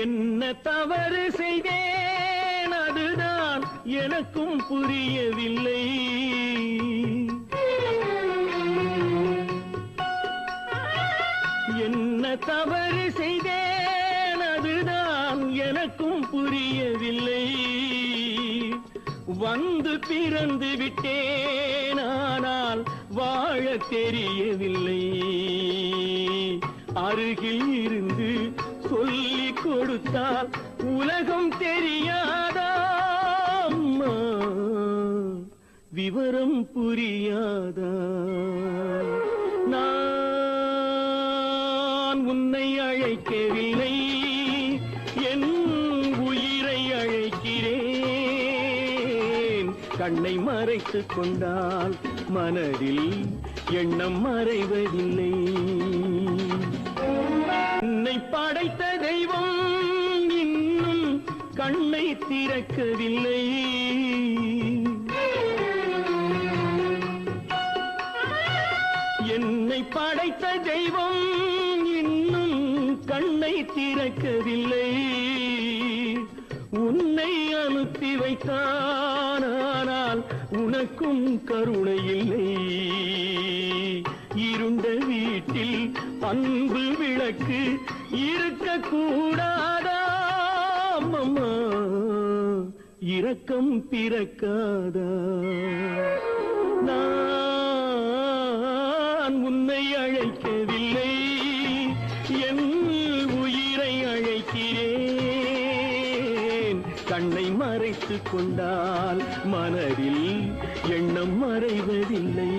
என்ன தவறு செய்தேன் அதுதான் எனக்கும் புரியவில்லை. என்ன தவறு செய்தேன் அதுதான் எனக்கும் புரியவில்லை. வந்து பிறந்து விட்டேன் ஆனால் வாழ தெரியவில்லை. அருகில் இருந்து சொல்லிக் கொடுத்தால் உலகம் தெரியாதா அம்மா, விவரம் புரியாதா? நான் உன்னை அழைக்கவில்லை, என் உயிரை அழைக்கிறேன். கண்ணை மறைத்துக் கொண்டால் மனதில் எண்ணம் மறைவதில்லை. என்னை படைத்த தெய்வம் இன்னும் கண்ணை திறக்கவில்லை. என்னை படைத்த தெய்வம் இன்னும் கண்ணை திறக்கவில்லை. உன்னை அனுப்பி வைத்தான், ஆனால் உனக்கும் கருணை இல்லை. இருண்ட வீட்டில் அன்பு விளக்கு இருக்கக்கூடாதா அம்மா, இரக்கம் பிறக்காதா? நான் உன்னை அழைக்கவில்லை, என் உயிரை அழைக்கிறேன். கண்ணை மறைத்துக் கொண்டால் மனதில் எண்ணம் மறைவதில்லை.